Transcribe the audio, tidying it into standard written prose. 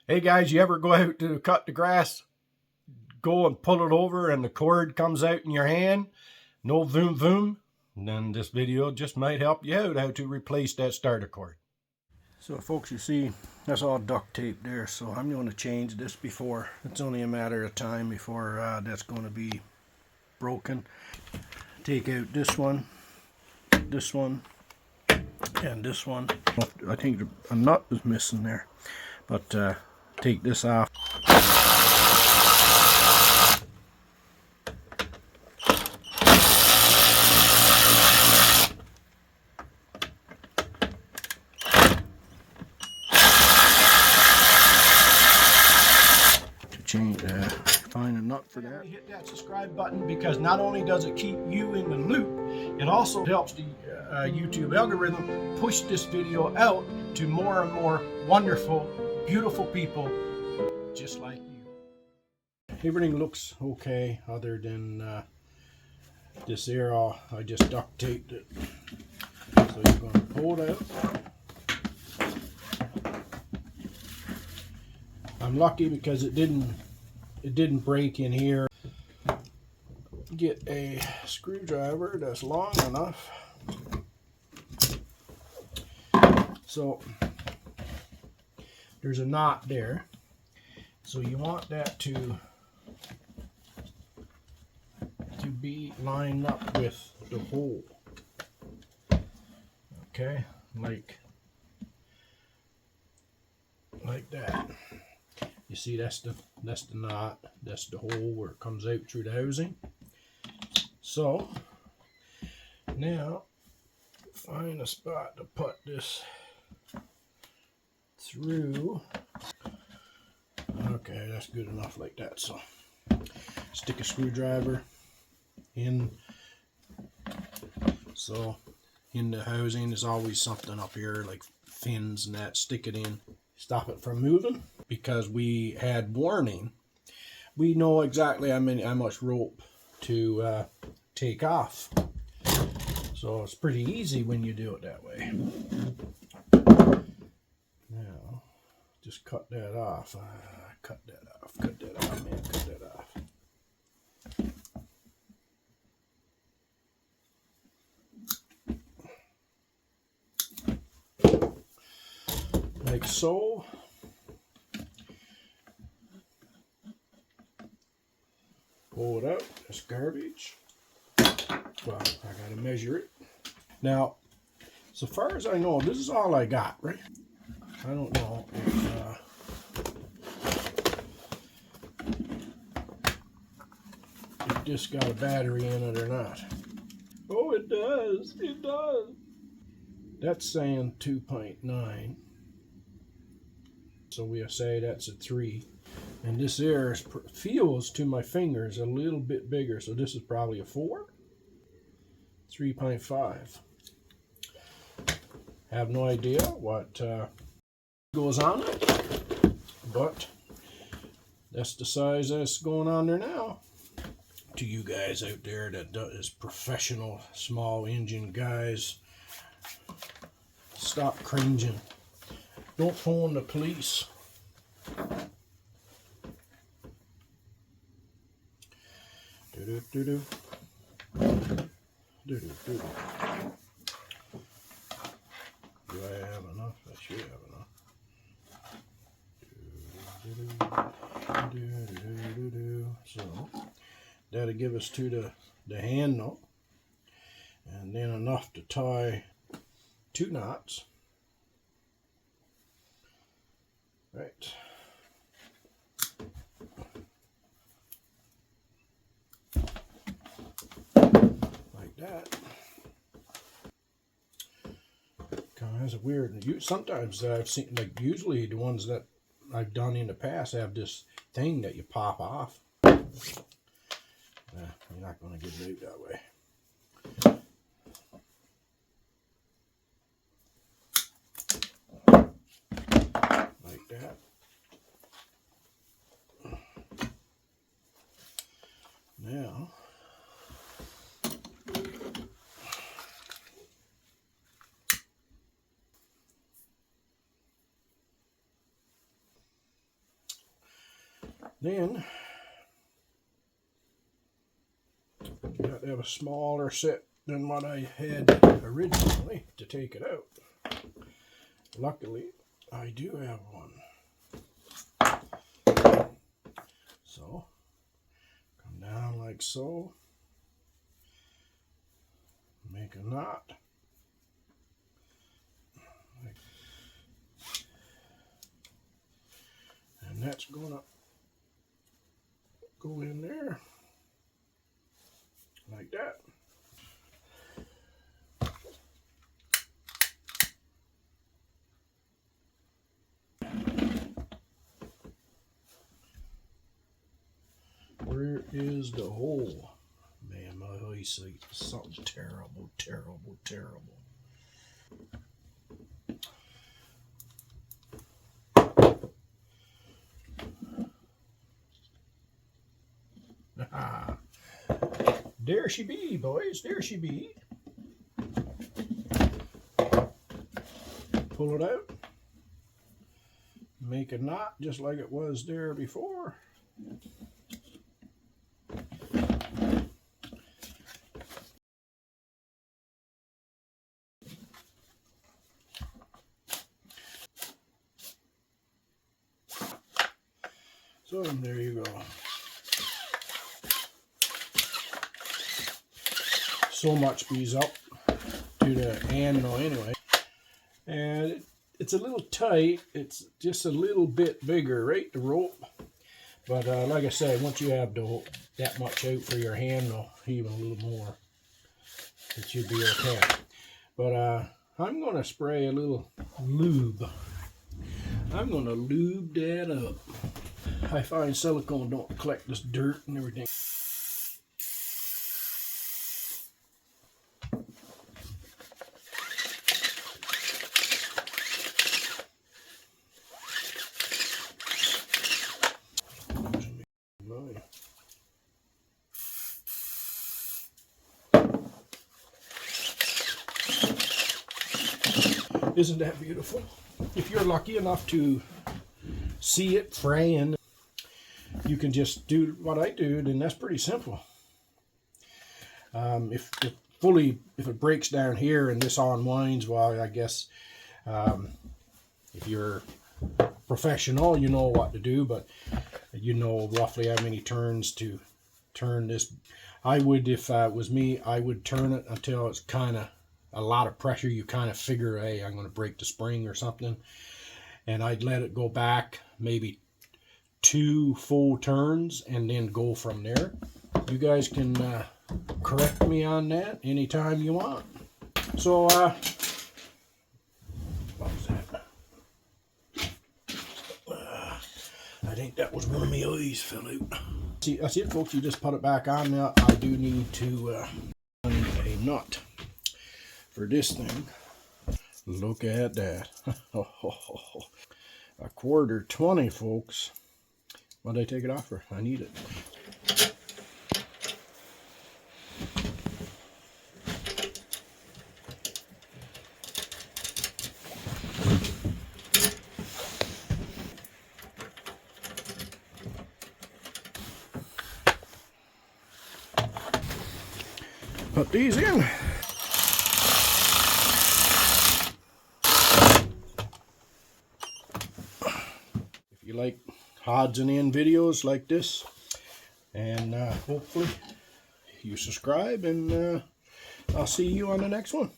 Hey guys, you ever go out to cut the grass, go and pull it over and the cord comes out in your hand? No voom voom? Then this video just might help you out how to replace that starter cord. So folks, you see that's all duct tape there, so I'm going to change this before. It's only a matter of time before that's going to be broken. Take out this one, and this one. I think a nut is missing there, but take this off. Find a nut for that. Hit that subscribe button because not only does it keep you in the loop, it also helps the YouTube algorithm push this video out to more and more wonderful, beautiful people just like you. Everything looks okay other than this here. I just duct taped it. So you're going to pull it out. I'm lucky because it didn't break in here. Get a screwdriver that's long enough. So there's a knot there. So you want that to be lined up with the hole. Okay, like that. You see, that's the knot, that's the hole where it comes out through the housing. So now find a spot to put this through. Okay, that's good enough like that. So stick a screwdriver in. So in the housing there's always something up here like fins and that. Stick it in, stop it from moving. Because we had warning, we know exactly how much rope to take off. So it's pretty easy when you do it that way. Now, just cut that off. Cut that off, man, cut that off. Like so. Pull it out, that's garbage. Well, I gotta measure it. Now, so far as I know, this is all I got, right? I don't know if this got a battery in it or not. Oh, it does, it does. That's saying 2.9. So we'll say that's a 3. And this here feels to my fingers a little bit bigger, so this is probably a 4, 3.5. Have no idea what goes on it, but that's the size that's going on there now. To you guys out there that is professional small engine guys, stop cringing. Don't phone the police. Do I have enough? I should have enough. So that'll give us to the handle, and then enough to tie 2 knots. Right. That kind of weird. Sometimes I've seen, like, usually the ones that I've done in the past have this thing that you pop off. You're not going to get it out that way. Like that. Now Then you got to have a smaller set than what I had originally to take it out. Luckily, I do have one. So, come down like so, make a knot. And that's going to go in there like that. Where is the hole? Man, my eyesight is something terrible, terrible, terrible. There she be, boys. There she be. Pull it out. Make a knot just like it was there before. So there you go. So much bees up to the handle anyway. And it's a little tight. It's just a little bit bigger, right, the rope. But like I said, once you have that much out for your handle, even a little more, it should be okay. But I'm going to spray a little lube. I'm going to lube that up. I find silicone don't collect this dirt and everything. Isn't that beautiful? If you're lucky enough to see it fraying, you can just do what I do, then that's pretty simple. If it breaks down here and this unwinds, well, I guess if you're professional, you know what to do, but you know roughly how many turns to turn this. I would, if it was me, I would turn it until it's kind of a lot of pressure. You kind of figure, hey, I'm going to break the spring or something, and I'd let it go back maybe 2 full turns and then go from there. You guys can correct me on that anytime you want. So what was that? I think that was one of my eyes fell out. See, that's it, folks. You just put it back on now. I do need to find a nut for this thing. Look at that. A quarter 20, folks. What did I take it off for? I need it. Put these in. If you like odds and end videos like this, and hopefully you subscribe, and I'll see you on the next one.